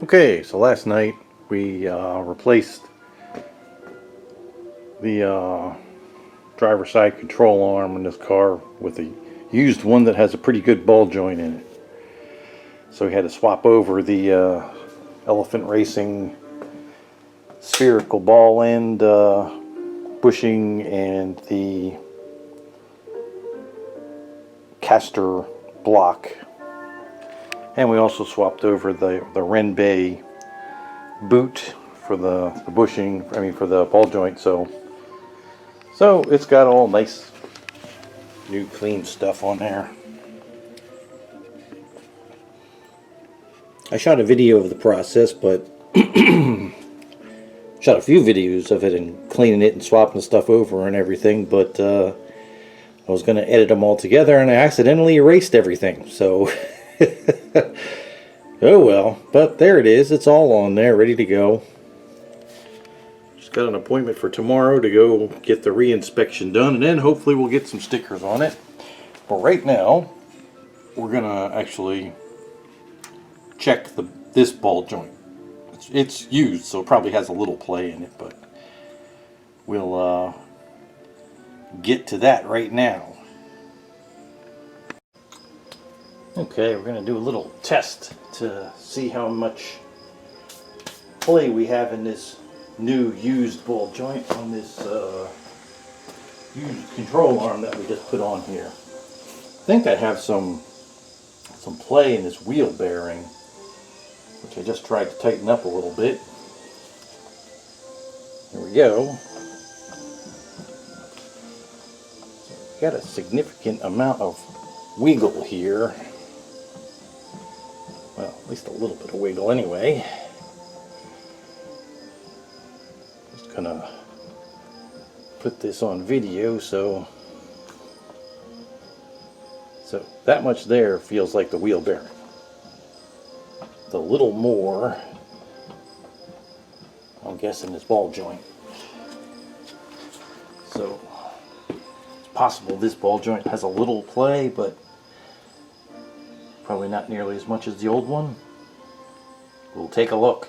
Okay, so last night we replaced the driver's side control arm in this car with a used one that has a pretty good ball joint in it. So we had to swap over the Elephant Racing spherical ball end bushing and the caster block. And we also swapped over the Renbei boot for the bushing, for the ball joint. So it's got all nice new clean stuff on there. I shot a video of the process, but shot a few videos of it and cleaning it and swapping stuff over and everything, but I was going to edit them all together and I accidentally erased everything, so oh well. But there it is, it's all on there, ready to go. Just got an appointment for tomorrow to go get the re-inspection done, and then hopefully we'll get some stickers on it. But right now we're gonna actually check this ball joint. It's used, so it probably has a little play in it, but we'll get to that right now. Okay, we're going to do a little test to see how much play we have in this new used ball joint on this used control arm that we just put on here. I think I have some play in this wheel bearing, which I just tried to tighten up a little bit. There we go. So we've got a significant amount of wiggle here. Well, at least a little bit of wiggle anyway. Just gonna put this on video, so that much there feels like the wheel bearing. A little more, I'm guessing, this ball joint. So it's possible this ball joint has a little play, but probably not nearly as much as the old one. We'll take a look.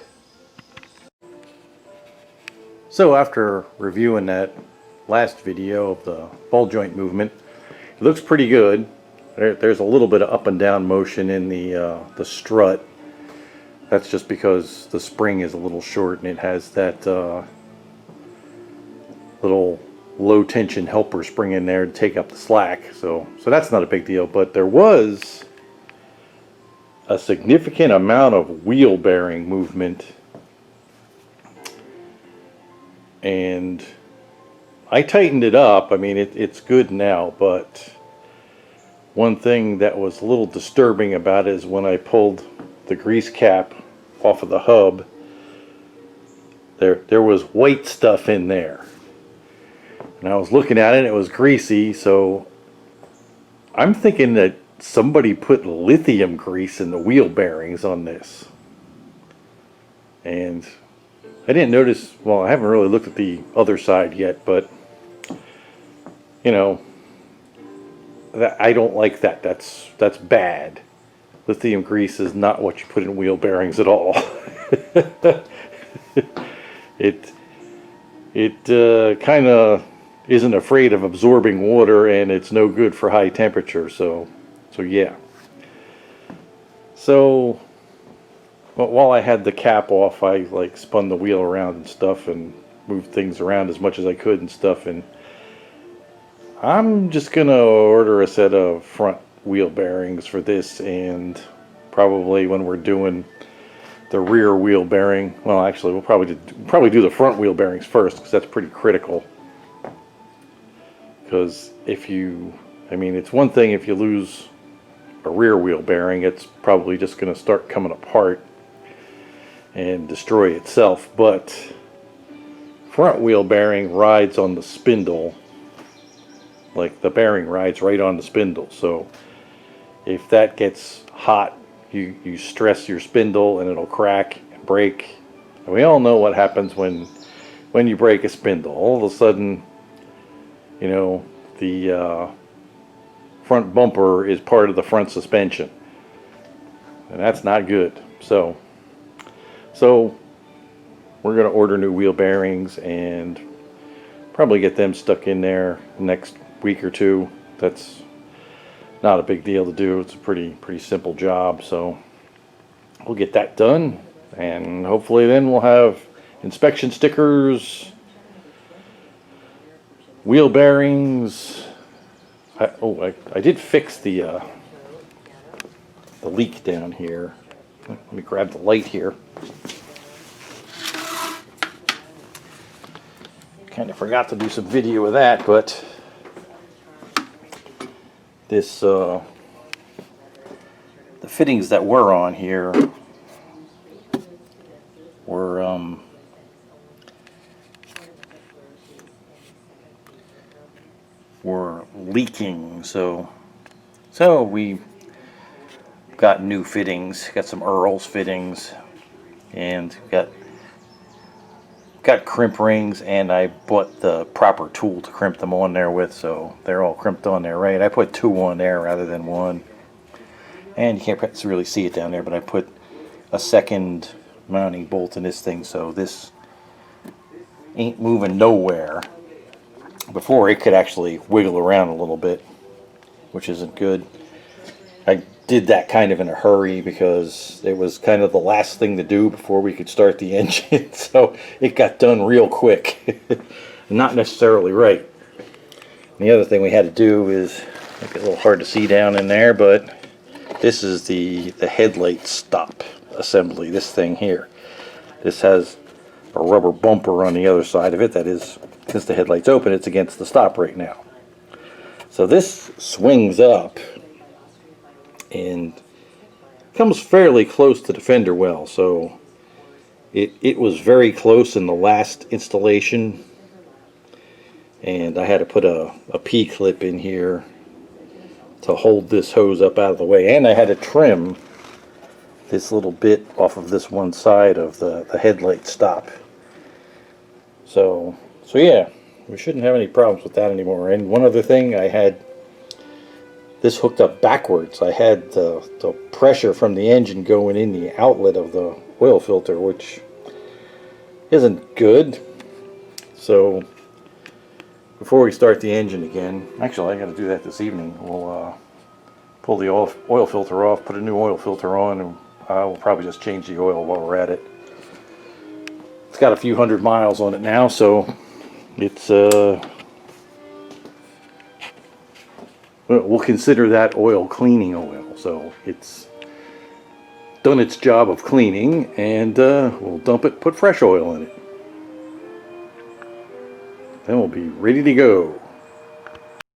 So after reviewing that last video of the ball joint movement, it looks pretty good. There's a little bit of up and down motion in the strut. That's just because the spring is a little short and it has that little low tension helper spring in there to take up the slack. So that's not a big deal, but there was a significant amount of wheel bearing movement, and I tightened it up. I mean, it's good now, but one thing that was a little disturbing about it is when I pulled the grease cap off of the hub, there was white stuff in there, and I was looking at it and it was greasy, so I'm thinking that somebody put lithium grease in the wheel bearings on this. And I didn't notice, well, I haven't really looked at the other side yet, but you know, I don't like that. That's bad. Lithium grease is not what you put in wheel bearings at all. It kind of isn't afraid of absorbing water, and it's no good for high temperature. So yeah. So while I had the cap off, I like spun the wheel around and stuff and moved things around as much as I could and stuff, and I'm just gonna order a set of front wheel bearings for this, and probably when we're doing the rear wheel bearing, well, actually we'll probably do the front wheel bearings first, because that's pretty critical. Because it's one thing if you lose a rear wheel bearing, it's probably just going to start coming apart and destroy itself, but front wheel bearing rides on the spindle, like the bearing rides right on the spindle. So if that gets hot, you stress your spindle and it'll crack and break. And we all know what happens when you break a spindle. All of a sudden, the front bumper is part of the front suspension, and that's not good. So So we're going to order new wheel bearings and probably get them stuck in there next week or two. That's not a big deal to do. It's a pretty simple job. So we'll get that done, and hopefully then we'll have inspection stickers, wheel bearings. I did fix the leak down here. Let me grab the light here. Kind of forgot to do some video of that, but this the fittings that were on here were leaking, so we got new fittings, got some Earl's fittings, and got crimp rings, and I bought the proper tool to crimp them on there with, so they're all crimped on there right. I put 2 on there rather than 1, and you can't really see it down there, but I put a second mounting bolt in this thing, so this ain't moving nowhere. Before, it could actually wiggle around a little bit, which isn't good. I did that kind of in a hurry because it was kind of the last thing to do before we could start the engine, so it got done real quick. Not necessarily right. And the other thing we had to do is, make it a little hard to see down in there, but this is the headlight stop assembly, this thing here. This has a rubber bumper on the other side of it. That is, since the headlight's open, it's against the stop right now. So this swings up and comes fairly close to the fender well, so it was very close in the last installation, and I had to put a P-clip in here to hold this hose up out of the way, and I had to trim this little bit off of this one side of the headlight stop. So yeah, we shouldn't have any problems with that anymore. And one other thing, I had this hooked up backwards. I had the pressure from the engine going in the outlet of the oil filter, which isn't good. So before we start the engine again, actually I got to do that this evening. We'll pull the oil filter off, put a new oil filter on, and we'll probably just change the oil while we're at it. It's got a few hundred miles on it now, so it's we'll consider that oil cleaning oil. So it's done its job of cleaning, and we'll dump it, put fresh oil in it. Then we'll be ready to go.